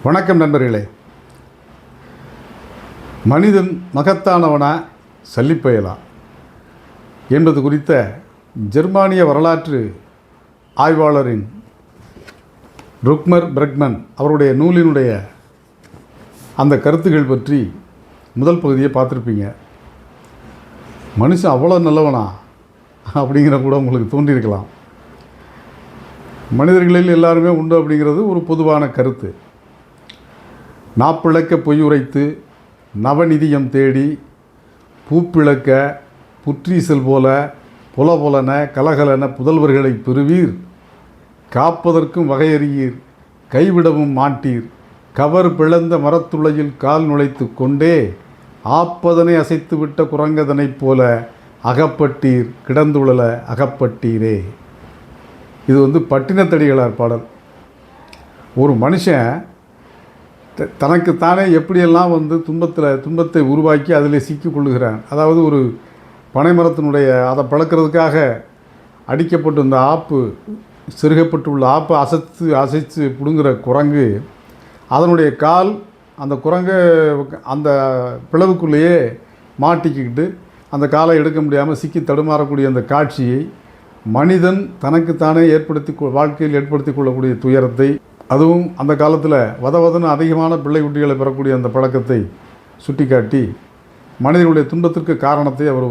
வணக்கம் நண்பர்களே. மனிதன் மகத்தானவனா சல்லிப்பயலா என்பது குறித்த ஜெர்மானிய வரலாற்று ஆய்வாளரின் ருக்மர் பிரெக்மன் அவருடைய நூலினுடைய அந்த கருத்துக்கள் பற்றி முதல் பகுதியை பார்த்துருப்பீங்க. மனுஷன் அவ்வளோ நல்லவனா அப்படிங்கிற கூட உங்களுக்கு தோன்றியிருக்கலாம். மனிதர்களில் எல்லாருமே உண்டு அப்படிங்கிறது ஒரு பொதுவான கருத்து. நாப்பிழக்க பொய்யுரைத்து நவநிதியம் தேடி பூப்பிழக்க புற்றீசல் போல புலபொலன கலகலன புதல்வர்களை பெறுவீர், காப்பதற்கும் வகையறியீர், கைவிடவும் மாட்டீர், கவர் பிளந்த மரத்துளையில் கால் நுழைத்து கொண்டே ஆப்பதனை அசைத்துவிட்ட குரங்கதனைப் போல அகப்பட்டீர், கிடந்துழல அகப்பட்டீரே. இது பட்டினத்தடிகளார் பாடல். ஒரு மனுஷன் தனக்குத்தானே எப்படியெல்லாம் துன்பத்தை உருவாக்கி அதில் சிக்கிக்கொள்ளுகிறான். அதாவது ஒரு பனைமரத்தினுடைய அதை பழக்கிறதுக்காக அடிக்கப்பட்டு இந்த ஆப்பு செருகப்பட்டுள்ள ஆப்பை அசைத்து பிடுங்குற குரங்கு, அதனுடைய கால் அந்த குரங்கை அந்த பிளவுக்குள்ளேயே மாட்டிக்கிட்டு அந்த காலை எடுக்க முடியாமல் சிக்கி தடுமாறக்கூடிய அந்த காட்சியை மனிதன் தனக்குத்தானே வாழ்க்கையில் ஏற்படுத்தி கொள்ளக்கூடிய துயரத்தை, அதுவும் அந்த காலத்தில் வதவதன்னு அதிகமான பிள்ளை குட்டிகளை பெறக்கூடிய அந்த பழக்கத்தை சுட்டிக்காட்டி மனிதனுடைய துன்பத்திற்கு காரணத்தை அவர்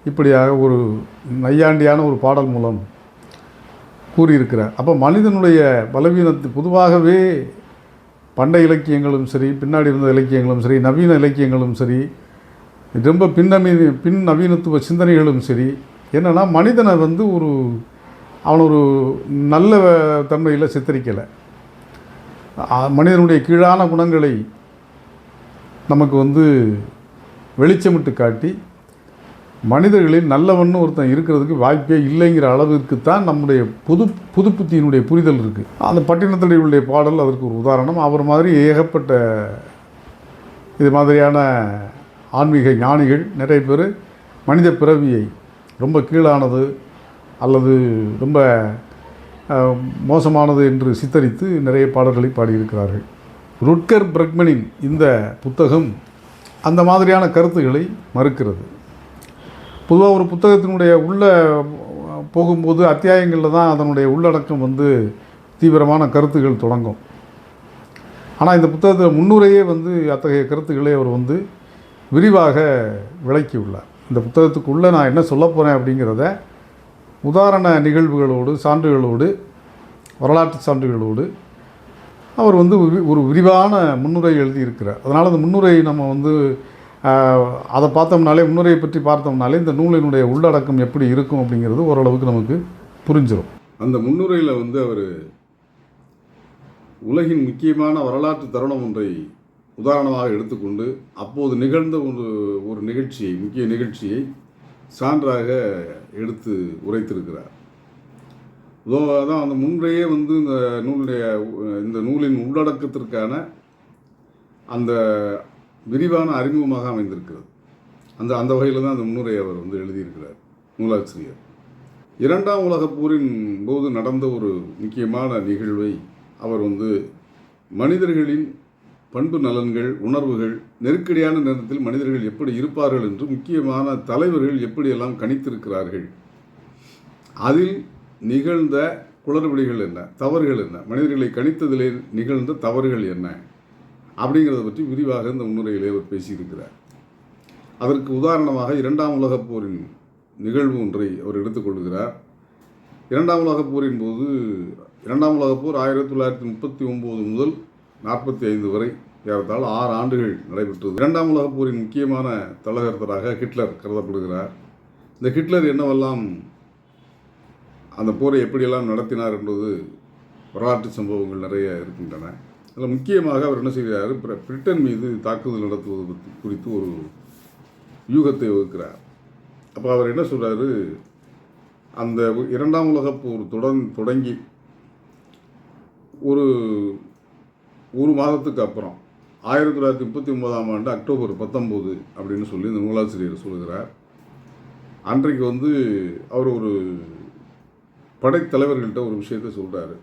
இப்படியாக ஒரு நையாண்டியான ஒரு பாடல் மூலம் கூறியிருக்கிறார். அப்போ மனிதனுடைய பலவீனத்தை பொதுவாகவே பண்டைய இலக்கியங்களும் சரி, பின்னாடி இருந்த இலக்கியங்களும் சரி, நவீன இலக்கியங்களும் சரி, ரொம்ப பின் நவீனத்துவ சிந்தனைகளும் சரி, என்னென்னா மனிதனை அவன் ஒரு நல்ல தன்மையில் சித்தரிக்கலை. மனிதனுடைய கீழான குணங்களை நமக்கு வெளிச்சமிட்டு காட்டி மனிதர்களில் நல்லவன்னு ஒருத்தன் இருக்கிறதுக்கு வாய்ப்பே இல்லைங்கிற அளவிற்குத்தான் நம்முடைய புது புத்தியினுடைய புரிதல் இருக்குது. அந்த பட்டினத்தடிகளுடைய பாடல் அதற்கு ஒரு உதாரணம். அவர் மாதிரி ஏகப்பட்ட இது மாதிரியான ஆன்மீக ஞானிகள் நிறைய பேர் மனித பிறவியை ரொம்ப கீழானது அல்லது ரொம்ப மோசமானது என்று சித்தரித்து நிறைய பாடல்களை பாடியிருக்கிறார்கள். ருட்கர் பிரெக்மனின் இந்த புத்தகம் அந்த மாதிரியான கருத்துக்களை மறுக்கிறது. பொதுவாக ஒரு புத்தகத்தினுடைய உள்ளே போகும்போது அத்தியாயங்களில் தான் அதனுடைய உள்ளடக்கம் தீவிரமான கருத்துக்கள் தொடங்கும். ஆனால் இந்த புத்தகத்தில் முன்னுரையே அத்தகைய கருத்துக்களை அவர் விரிவாக விளக்கியுள்ளார். இந்த புத்தகத்துக்குள்ளே நான் என்ன சொல்ல போகிறேன் அப்படிங்கிறத உதாரண நிகழ்வுகளோடு, சான்றுகளோடு, வரலாற்று சான்றுகளோடு அவர் ஒரு விரிவான முன்னுரை எழுதியிருக்கிறார். அதனால் அந்த முன்னுரை நம்ம அதை பார்த்தோம்னாலே, முன்னுரையை பற்றி பார்த்தோம்னாலே இந்த நூலினுடைய உள்ளடக்கம் எப்படி இருக்கும் அப்படிங்கிறது ஓரளவுக்கு நமக்கு புரிஞ்சிடும். அந்த முன்னுரையில் அவர் உலகின் முக்கியமான வரலாற்று தருணம் ஒன்றை உதாரணமாக எடுத்துக்கொண்டு அப்போது நிகழ்ந்த ஒரு நிகழ்ச்சியை, முக்கிய நிகழ்ச்சியை சான்றாக எடுத்து உரைத்திருக்கிறார். அதான் அந்த முன்றையே இந்த நூலின் உள்ளடக்கத்திற்கான அந்த விரிவான அறிமுகமாக அமைந்திருக்கிறது. அந்த வகையில் தான் அந்த முன்னுரையை அவர் எழுதியிருக்கிறார் நூலாசிரியர். இரண்டாம் உலகப் போரின் போது நடந்த ஒரு முக்கியமான நிகழ்வை அவர் மனிதர்களின் பண்பு நலன்கள், உணர்வுகள், நெருக்கடியான நேரத்தில் மனிதர்கள் எப்படி இருப்பார்கள் என்று முக்கியமான தலைவர்கள் எப்படியெல்லாம் கணித்திருக்கிறார்கள், அதில் நிகழ்ந்த குளறுபடிகள் என்ன, தவறுகள் என்ன, மனிதர்களை கணித்ததிலே நிகழ்ந்த தவறுகள் என்ன அப்படிங்கிறத பற்றி விரிவாக இந்த முன்னுரையிலே அவர் பேசியிருக்கிறார். அதற்கு உதாரணமாக இரண்டாம் உலகப் போரின் நிகழ்வு ஒன்றை அவர் எடுத்துக்கொள்கிறார். இரண்டாம் உலகப் போரின் போது, இரண்டாம் உலகப் போர் 1939 முதல் 45 வரை ஏறத்தாழ 6 ஆண்டுகள் நடைபெற்றது. இரண்டாம் உலகப் போரின் முக்கியமான தலகர்த்தராக ஹிட்லர் கருதப்படுகிறார். இந்த ஹிட்லர் என்னவெல்லாம் அந்த போரை எப்படியெல்லாம் நடத்தினார் என்பது வரலாற்று சம்பவங்கள் நிறைய இருக்கின்றன. அதில் முக்கியமாக அவர் என்ன செய்கிறார், பிரிட்டன் மீது தாக்குதல் நடத்துவது குறித்து ஒரு யூகத்தை வகுக்கிறார். அப்போ அவர் என்ன சொல்கிறார், அந்த இரண்டாம் உலகப் போர் தொடங்கி ஒரு மாதத்துக்கு அப்புறம் 1939ஆம் ஆண்டு அக்டோபர் 19 அப்படின்னு சொல்லி இந்த நூலாசிரியர் சொல்கிறார். அன்றைக்கு அவர் ஒரு படைத்தலைவர்கள்ட்ட ஒரு விஷயத்தை சொல்கிறாரு.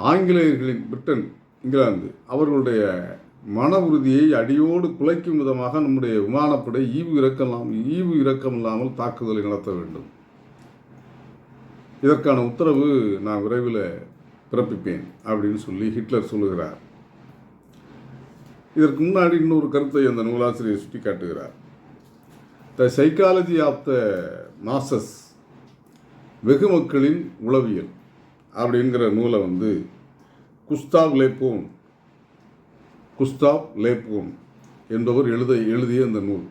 ஆங்கிலேயர்களின் பிரிட்டன் இங்கிலாந்து அவர்களுடைய மன உறுதியை அடியோடு குலைக்கும் விதமாக நம்முடைய விமானப்படை ஈவு இரக்கம் இல்லாமல் தாக்குதலை நடத்த வேண்டும். இதற்கான உத்தரவு நான் விரைவில் பிறப்பிப்பேன் அப்படின்னு சொல்லி ஹிட்லர் சொல்லுகிறார். இதற்கு முன்னாடி இன்னொரு கருத்தை அந்த நூலாசிரியர் சுட்டி காட்டுகிறார். The psychology of the masses, வெகு மக்களின் உளவியல் அப்படிங்கிற நூலை வந்து குஸ்தாவ் லேப்போன் என்பவர் எழுதிய இந்த நூல்.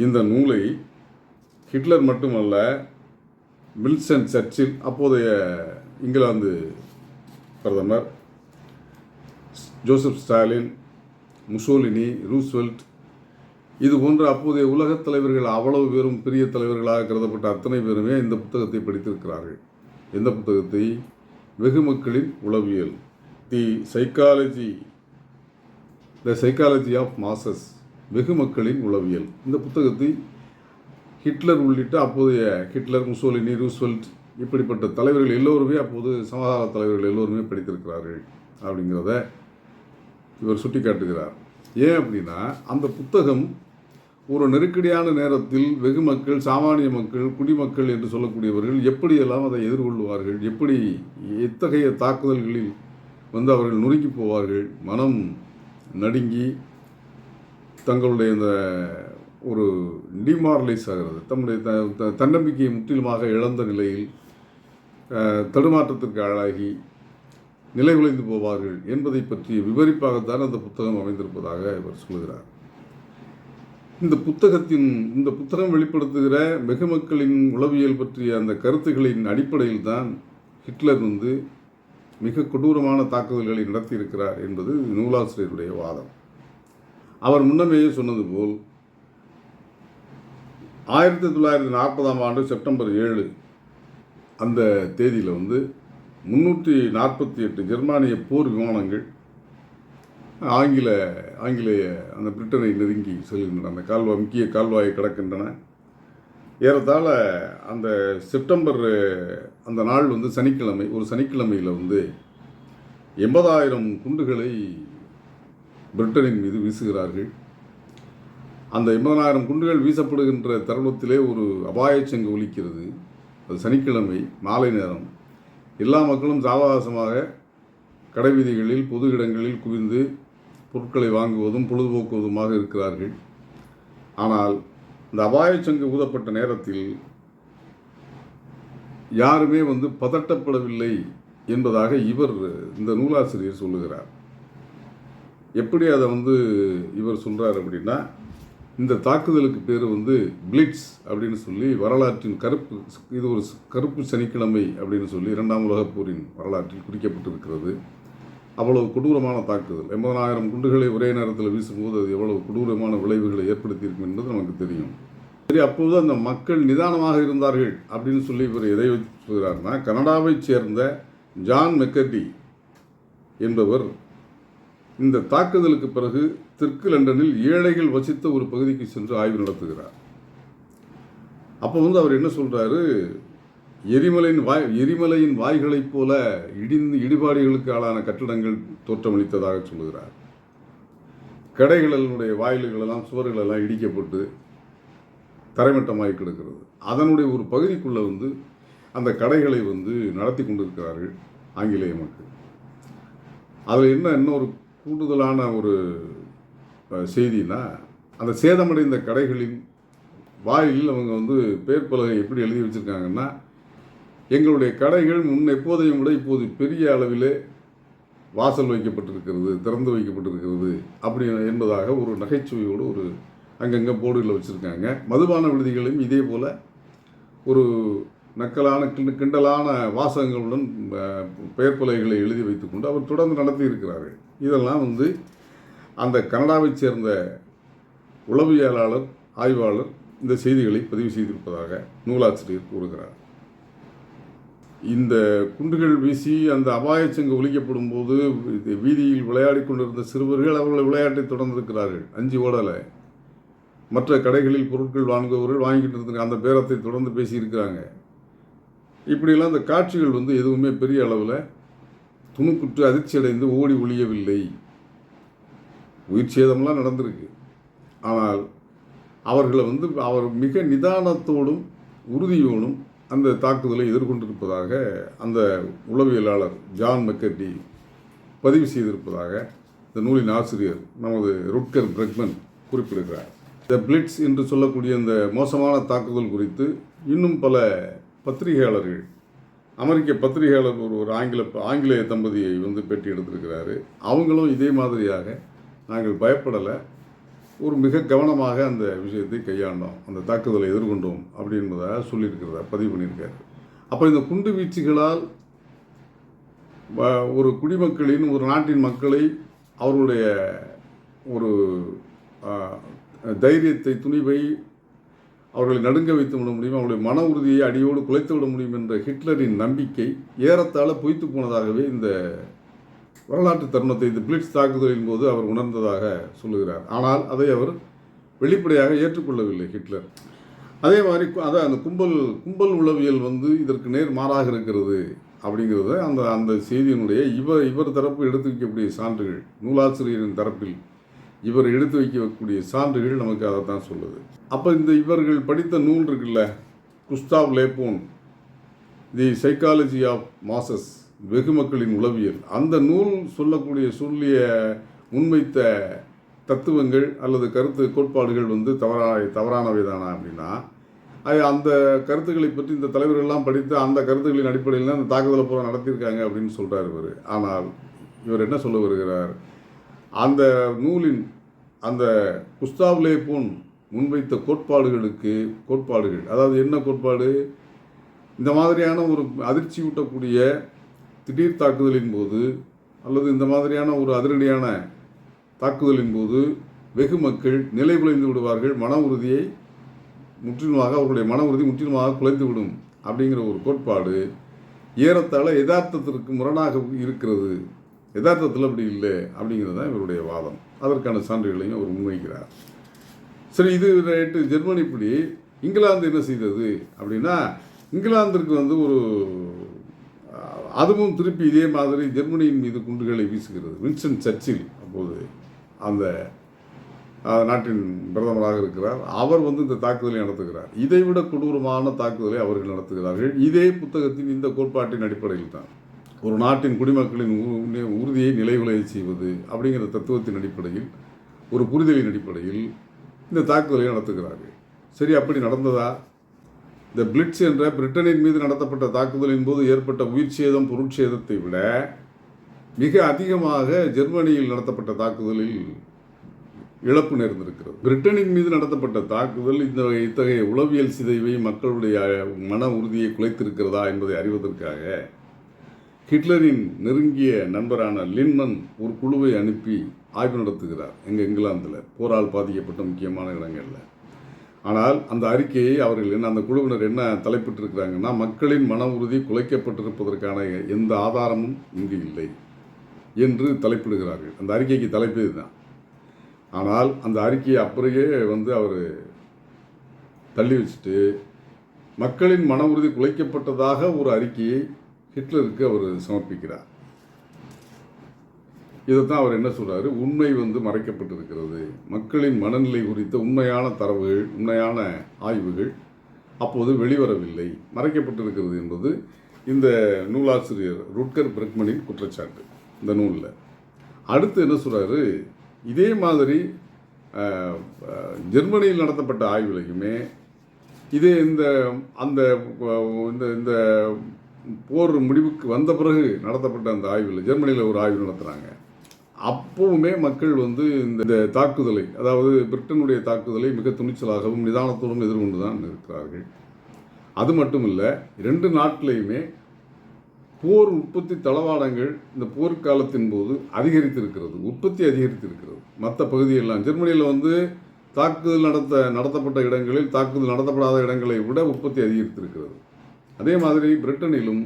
இந்த நூலை ஹிட்லர் மட்டுமல்ல, வில்சன் சர்ச்சில், அப்போதைய இங்கிலாந்து பிரதமர், ஜோசப் ஸ்டாலின், முசோலினி, ரூஸ்வெல்ட், இது போன்ற அப்போதைய உலகத் தலைவர்கள் அவ்வளவு பேரும் பெரிய தலைவர்களாக கருதப்பட்ட அத்தனை பேருமே இந்த புத்தகத்தை படித்திருக்கிறார்கள். எந்த புத்தகத்தை? வெகு மக்களின் உளவியல், த சைக்காலஜி ஆஃப் மாசஸ், வெகு மக்களின் உளவியல். இந்த புத்தகத்தை ஹிட்லர் உள்ளிட்ட அப்போதைய ஹிட்லர், முசோலினி, ரூஸ்வெல்ட் இப்படிப்பட்ட தலைவர்கள் எல்லோருமே, அப்போது சமகால தலைவர்கள் எல்லோருமே படித்திருக்கிறார்கள் அப்படிங்கிறத இவர் சுட்டி காட்டுகிறார். ஏன் அப்படின்னா, அந்த புத்தகம் ஒரு நெருக்கடியான நேரத்தில் வெகு மக்கள், சாமானிய மக்கள், குடிமக்கள் என்று சொல்லக்கூடியவர்கள் எப்படியெல்லாம் அதை எதிர்கொள்வார்கள், எத்தகைய தாக்குதல்களில் வந்து அவர்கள் நொறுங்கி போவார்கள், மனம் நடுங்கி தங்களுடைய இந்த ஒரு டிமாரலைஸ் ஆகிறது, தம்முடைய தன்னம்பிக்கையை முற்றிலுமாக இழந்த நிலையில் தடுமாற்றத்திற்கு ஆளாகி நிலை குலைந்து போவார்கள் என்பதை பற்றி விவரிப்பாகத்தான் அந்த புத்தகம் அமைந்திருப்பதாக இவர் சொல்கிறார். இந்த புத்தகம் வெளிப்படுத்துகிற வெகு மக்களின் உளவியல் பற்றிய அந்த கருத்துக்களின் அடிப்படையில் தான் ஹிட்லர் வந்து மிக கொடூரமான தாக்குதல்களை நடத்தியிருக்கிறார் என்பது நூலாசிரியருடைய வாதம். அவர் முன்னமேயே சொன்னது போல் 1940 செப்டம்பர் 7 அந்த தேதியில் வந்து 348 ஜெர்மானிய போர் விமானங்கள் ஆங்கிலேய அந்த பிரிட்டனை நெருங்கி செல்கின்றன. அந்த முக்கிய கால்வாயை கடக்கின்றன. ஏறத்தாழ அந்த செப்டம்பர் அந்த நாள் வந்து சனிக்கிழமை, ஒரு சனிக்கிழமையில் வந்து 80,000 குண்டுகளை பிரிட்டனின் மீது வீசுகிறார்கள். அந்த 80,000 குண்டுகள் வீசப்படுகின்ற தருணத்திலே ஒரு அபாயச்சங்கு ஒலிக்கிறது. அது சனிக்கிழமை மாலை நேரம். எல்லா மக்களும் சாவகாசமாக கடைவீதிகளில், பொது இடங்களில் குவிந்து பொருட்களை வாங்குவதும் பொழுதுபோக்குவதுமாக இருக்கிறார்கள். ஆனால் இந்த அபாயச்சங்கு ஊதப்பட்ட நேரத்தில் யாருமே வந்து பதட்டப்படவில்லை என்பதாக இந்த நூலாசிரியர் சொல்லுகிறார். எப்படி அதை வந்து இவர் சொல்கிறார் அப்படின்னா, இந்த தாக்குதலுக்கு பேர் வந்து பிளிட்ஸ் அப்படின்னு சொல்லி வரலாற்றின் இது ஒரு கருப்பு சனிக்கிழமை அப்படின்னு சொல்லி 2ஆம் உலகப் போரின் வரலாற்றில் குறிக்கப்பட்டிருக்கிறது. அவ்வளவு கொடூரமான தாக்குதல், 80,000 குண்டுகளை ஒரே நேரத்தில் வீசும்போது அது எவ்வளவு கொடூரமான விளைவுகளை ஏற்படுத்தியிருக்கும் என்பது நமக்கு தெரியும். சரி, அப்போது அந்த மக்கள் நிதானமாக இருந்தார்கள் அப்படின்னு சொல்லி இவர் எதை வச்சு சொல்கிறார்னா, கனடாவைச் சேர்ந்த ஜான் மெக்கர்டி என்பவர் இந்த தாக்குதலுக்கு பிறகு தெற்கு லண்டனில் ஏழைகள் வசித்த ஒரு பகுதிக்கு சென்று ஆய்வு நடத்துகிறார். அப்போ வந்து அவர் என்ன சொல்கிறாரு, எரிமலையின் வாய்களைப் போல இடிபாடுகளுக்கு ஆளான கட்டிடங்கள் தோற்றமளித்ததாக சொல்லுகிறார். கடைகளுடைய வாயில்களெல்லாம், சுவர்களெல்லாம் இடிக்கப்பட்டு தரைமட்டமாகி கிடக்கிறது. அதனுடைய ஒரு பகுதிக்குள்ளே வந்து அந்த கடைகளை வந்து நடத்தி கொண்டிருக்கிறார்கள் ஆங்கிலேய மக்கள். அதில் இன்னொரு கூடுதலான ஒரு செய்தினா, அந்த சேதமடைந்த கடைகளின் வாயிலில் அவங்க வந்து பேர் பலகை எப்படி எழுதி வச்சுருக்காங்கன்னா, எங்களுடைய கடைகள் எப்போதையும் விட இப்போது பெரிய அளவிலே வாசல் வைக்கப்பட்டிருக்கிறது, திறந்து வைக்கப்பட்டிருக்கிறது அப்படி என்பதாக ஒரு நகைச்சுவையோடு ஒரு அங்கங்கே போர்டுகளில் வச்சுருக்காங்க. மதுபான விடுதிகளையும் இதே போல் ஒரு நக்கலான கிண்டலான வாசகங்களுடன் பெயர் பலகைகளை எழுதி வைத்துக்கொண்டு அவர் தொடர்ந்து நடத்தி இருக்கிறார்கள். இதெல்லாம் வந்து அந்த கனடாவைச் சேர்ந்த உளவியலாளர், ஆய்வாளர் இந்த செய்திகளை பதிவு செய்திருப்பதாக நூலாசிரியர் கூறுகிறார். இந்த குண்டுகள் வீசி அந்த அபாயச்சங்கு ஒலிக்கப்படும் போது வீதியில் விளையாடி கொண்டிருந்த சிறுவர்கள் அவர்கள் விளையாட்டை தொடர்ந்திருக்கிறார்கள், அஞ்சு ஓடலை. மற்ற கடைகளில் பொருட்கள் வாங்குபவர்கள் வாங்கிட்டு இருந்த அந்த பேரத்தை தொடர்ந்து பேசியிருக்கிறாங்க. இப்படியெல்லாம் அந்த காட்சிகள் வந்து எதுவுமே பெரிய அளவில் துணுக்குற்று அதிர்ச்சியடைந்து ஓடி ஒழியவில்லை. உயிர் சேதம்லாம் நடந்திருக்கு. ஆனால் அவர்களை அவர் மிக நிதானத்தோடும் உறுதியோடும் அந்த தாக்குதலை எதிர்கொண்டிருப்பதாக அந்த உளவியலாளர் ஜான் மெக்கர்டி பதிவு செய்திருப்பதாக இந்த நூலின் ஆசிரியர் நமது ருட்கர் பிரெக்மன் குறிப்பிடுகிறார். த பிளிட்ஸ் என்று சொல்லக்கூடிய இந்த மோசமான தாக்குதல் குறித்து இன்னும் பல பத்திரிகையாளர்கள், அமெரிக்க பத்திரிகையாளர் ஒரு ஆங்கிலேய தம்பதியை பேட்டி எடுத்திருக்கிறாரு. அவங்களும் இதே மாதிரியாக நாங்கள் பயப்படலை, ஒரு மிக கவனமாக அந்த விஷயத்தை கையாண்டோம், அந்த தாக்குதலை எதிர்கொண்டோம் அப்படின்றதாக சொல்லியிருக்கிறதா பதிவு பண்ணியிருக்காரு. அப்போ இந்த குண்டு வீச்சுகளால் ஒரு குடிமக்களின், ஒரு நாட்டின் மக்களை அவருடைய ஒரு தைரியத்தை, துணிவை அவர்களை நடுங்க வைத்து விட முடியும், அவருடைய மன உறுதியை அடியோடு குலைத்து விட முடியும் என்ற ஹிட்லரின் நம்பிக்கை ஏறத்தாழ பொய்த்து போனதாகவே இந்த வரலாற்று தருணத்தை இந்த பிளிட்ஸ் தாக்குதலின் போது அவர் உணர்ந்ததாக சொல்லுகிறார். ஆனால் அதை அவர் வெளிப்படையாக ஏற்றுக்கொள்ளவில்லை ஹிட்லர். அதே மாதிரி அந்த கும்பல் உளவியல் இதற்கு நேர் மாறாக இருக்கிறது அப்படிங்கிறத அந்த செய்தியினுடைய இவர் தரப்பு எடுத்து வைக்கக்கூடிய சான்றுகள், நூலாசிரியரின் தரப்பில் இவர் எடுத்து வைக்கக்கூடிய சான்றுகள் நமக்கு அதை தான் சொல்லுது. அப்போ இவர்கள் படித்த நூல் இருக்குல்ல, Gustav லேபோன், the psychology of masses, வெகு மக்களின் உளவியல், அந்த நூல் சொல்லிய முன்வைத்த தத்துவங்கள் அல்லது கோட்பாடுகள் தவறானவை தானா அப்படின்னா, அந்த கருத்துக்களை பற்றி இந்த தலைவர்கள்லாம் படித்து அந்த கருத்துக்களின் அடிப்படையில் தான் அந்த தாக்குதலை பூரா நடத்தியிருக்காங்க அப்படின்னு சொல்கிறார் இவர். ஆனால் இவர் என்ன சொல்ல வருகிறார், அந்த நூலின் அந்த குஸ்தாவ் லேபோன் முன்வைத்த கோட்பாடுகள், அதாவது என்ன கோட்பாடு, இந்த மாதிரியான ஒரு அதிர்ச்சி ஊட்டக்கூடிய திடீர் தாக்குதலின் போது அல்லது இந்த மாதிரியான ஒரு அதிரடியான தாக்குதலின் போது வெகு மக்கள் நிலை குலைந்து விடுவார்கள், அவர்களுடைய மன உறுதி முற்றிலுமாக குலைந்து விடும் அப்படிங்கிற ஒரு கோட்பாடு ஏறத்தாழ யதார்த்தத்திற்கு முரணாக இருக்கிறது. யதார்த்தத்தில் அப்படி இல்லை அப்படிங்கிறது தான் இவருடைய வாதம். அதற்கான சான்றுகளையும் அவர் முன்வைக்கிறார். சரி, இது ரைட்டு. ஜெர்மனிப்படி இங்கிலாந்து என்ன செய்தது அப்படின்னா, இங்கிலாந்திற்கு ஒரு அதுவும் திருப்பி இதே மாதிரி ஜெர்மனியின் மீது குண்டுகளை வீசுகிறது. வின்ஸ்டன் சர்ச்சில் அப்போது அந்த நாட்டின் பிரதமராக இருக்கிறார். அவர் இந்த தாக்குதலை நடத்துகிறார். இதைவிட கொடூரமான தாக்குதலை அவர்கள் நடத்துகிறார்கள். இதே புத்தகத்தின் இந்த கோட்பாட்டின் அடிப்படையில் தான் ஒரு நாட்டின் குடிமக்களின் உறுதியை நிலைகுலைய செய்வது அப்படிங்கிற தத்துவத்தின் அடிப்படையில், ஒரு புரிதலின் அடிப்படையில் இந்த தாக்குதலை நடத்துகிறார்கள். சரி, அப்படி நடந்ததா? இந்த பிளிட்ஸ் என்ற பிரிட்டனின் மீது நடத்தப்பட்ட தாக்குதலின் போது ஏற்பட்ட உயிர் சேதம், பொருட்சேதத்தை விட மிக அதிகமாக ஜெர்மனியில் நடத்தப்பட்ட தாக்குதலில் இழப்பு நேர்ந்திருக்கிறது. பிரிட்டனின் மீது நடத்தப்பட்ட தாக்குதல் இத்தகைய உளவியல் சிதைவை, மக்களுடைய மன உறுதியை குலைத்திருக்கிறதா என்பதை அறிவதற்காக ஹிட்லரின் நெருங்கிய நண்பரான லின்மன் ஒரு குழுவை அனுப்பி ஆய்வு நடத்துகிறார் இங்கிலாந்தில் போரால் பாதிக்கப்பட்ட முக்கியமான இடங்களில். ஆனால் அந்த அறிக்கையை அவர்கள் அந்த குழுவினர் என்ன தலைப்பிட்டிருக்கிறாங்கன்னா, மக்களின் மன உறுதி குலைக்கப்பட்டிருப்பதற்கான எந்த ஆதாரமும் இங்கு இல்லை என்று தலைப்பிடுகிறார்கள். அந்த அறிக்கைக்கு தலைப்பு இதுதான். ஆனால் அந்த அறிக்கையை அப்படியே அவர் தள்ளி வச்சுட்டு மக்களின் மன உறுதி குலைக்கப்பட்டதாக ஒரு அறிக்கையை ஹிட்லருக்கு அவர் சமர்ப்பிக்கிறார். இதைத்தான் அவர் என்ன சொல்கிறாரு, உண்மை மறைக்கப்பட்டிருக்கிறது, மக்களின் மனநிலை குறித்த உண்மையான தரவுகள், உண்மையான ஆய்வுகள் அப்போது வெளிவரவில்லை, மறைக்கப்பட்டிருக்கிறது என்பது இந்த நூலாசிரியர் ருட்கர் பிரெக்மனின் குற்றச்சாட்டு இந்த நூலில். அடுத்து என்ன சொல்கிறாரு, இதே மாதிரி ஜெர்மனியில் நடத்தப்பட்ட ஆய்வுலையுமே இதே இந்த போர் முடிவுக்கு வந்த பிறகு நடத்தப்பட்ட அந்த ஆய்வில், ஜெர்மனியில் ஒரு ஆய்வு நடத்துகிறாங்க. அப்போவுமே மக்கள் இந்த தாக்குதலை, அதாவது பிரிட்டனுடைய தாக்குதலை மிக துணிச்சலாகவும் நிதானத்தோடும் எதிர்கொண்டு தான் இருக்கிறார்கள். அது மட்டும் இல்லை, 2 நாட்டிலையுமே போர் உற்பத்தி தளவாடங்கள் இந்த போர்க்காலத்தின் போது அதிகரித்திருக்கிறது, உற்பத்தி அதிகரித்திருக்கிறது. மற்ற பகுதியெல்லாம் ஜெர்மனியில் தாக்குதல் நடத்தப்பட்ட இடங்களில் தாக்குதல் நடத்தப்படாத இடங்களை விட உற்பத்தி அதிகரித்திருக்கிறது. அதே மாதிரி பிரிட்டனிலும்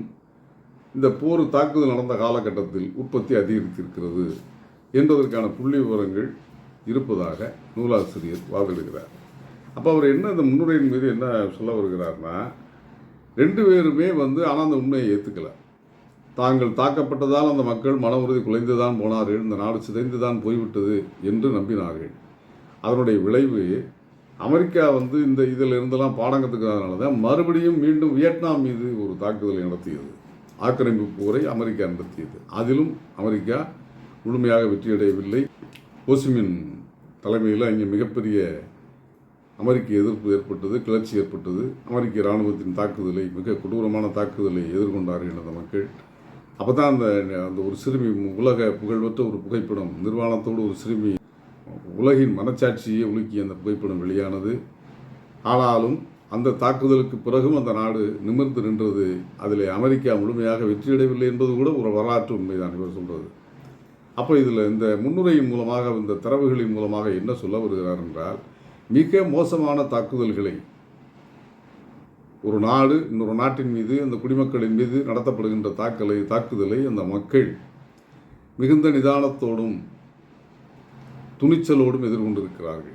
இந்த போர் தாக்குதல் நடந்த காலகட்டத்தில் உற்பத்தி அதிகரித்திருக்கிறது என்பதற்கான புள்ளி விவரங்கள் இருப்பதாக நூலாசிரியர் வாதிடுகிறார். அப்போ அவர் என்ன இந்த முன்னுரையின் மீது என்ன சொல்ல வருகிறார்னா, 2 பேருமே ஆனால் அந்த உண்மையை ஏற்றுக்கலை. தாங்கள் தாக்கப்பட்டதால் அந்த மக்கள் மன உறுதி குலைந்துதான் போனார்கள், இந்த நாடு சிதைந்து தான் போய்விட்டது என்று நம்பினார்கள். அதனுடைய விளைவு அமெரிக்கா இந்த இதில் இருந்தெல்லாம் பாடம் கற்றுக்கிறதுனால தான் மறுபடியும் மீண்டும் வியட்நாம் மீது ஒரு தாக்குதலை நடத்தியது. ஆக்கிரமிப்பு போரை அமெரிக்கா நடத்தியது. அதிலும் அமெரிக்கா முழுமையாக வெற்றியடையவில்லை. ஹோசிமின் தலைமையில் அங்கே மிகப்பெரிய அமெரிக்க எதிர்ப்பு ஏற்பட்டது, கிளர்ச்சி ஏற்பட்டது. அமெரிக்க இராணுவத்தின் தாக்குதலை, மிக கொடூரமான தாக்குதலை எதிர்கொண்டார்கள் அந்த மக்கள். அப்போ தான் அந்த ஒரு சிறுமி, உலக புகழ்பெற்ற ஒரு புகைப்படம், நிர்வாணத்தோடு ஒரு சிறுமி உலகின் மனச்சாட்சியை உலுக்கிய அந்த புகைப்படம் வெளியானது. ஆனாலும் அந்த தாக்குதலுக்கு பிறகும் அந்த நாடு நிமிர்ந்து நின்றது. அதில் அமெரிக்கா முழுமையாக வெற்றியடையவில்லை என்பது கூட ஒரு வரலாற்று உண்மைதான் இவர் சொல்கிறது. அப்போ இதில் இந்த முன்னுரையின் மூலமாக, இந்த தரவுகளின் மூலமாக என்ன சொல்ல வருகிறார் என்றால், மிக மோசமான தாக்குதல்களை ஒரு நாடு இன்னொரு நாட்டின் மீது, அந்த குடிமக்களின் மீது நடத்தப்படுகின்ற தாக்குதலை அந்த மக்கள் மிகுந்த நிதானத்தோடும் துணிச்சலோடும் எதிர்கொண்டிருக்கிறார்கள்.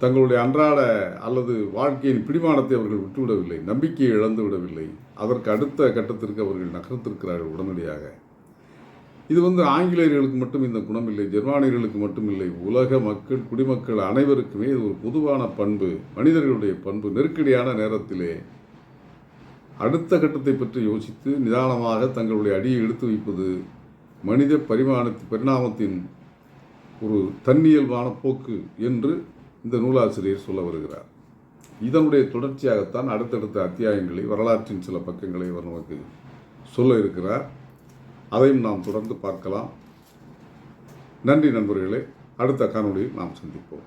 தங்களுடைய அன்றாட அல்லது வாழ்க்கையின் பிடிமானத்தை அவர்கள் விட்டுவிடவில்லை, நம்பிக்கையை இழந்து விடவில்லை. அதற்கு அடுத்த கட்டத்திற்கு அவர்கள் நகர்த்திருக்கிறார்கள் உடனடியாக. இது ஆங்கிலேயர்களுக்கு மட்டும் இந்த குணம் இல்லை, ஜெர்மானியர்களுக்கு மட்டும் இல்லை, உலக மக்கள், குடிமக்கள் அனைவருக்குமே இது ஒரு பொதுவான பண்பு, மனிதர்களுடைய பண்பு. நெருக்கடியான நேரத்திலே அடுத்த கட்டத்தை பற்றி யோசித்து நிதானமாக தங்களுடைய அடியை எடுத்து வைப்பது மனித பரிணாமத்தின் ஒரு தன்னியல்பான போக்கு என்று இந்த நூலாசிரியர் சொல்ல வருகிறார். இதனுடைய தொடர்ச்சியாகத்தான் அடுத்தடுத்த அத்தியாயங்களை, வரலாற்றின் சில பக்கங்களை அவர் நமக்கு சொல்ல இருக்கிறார். அதையும் நாம் தொடர்ந்து பார்க்கலாம். நன்றி நண்பர்களே. அடுத்த காணொளியில் நாம் சந்திப்போம்.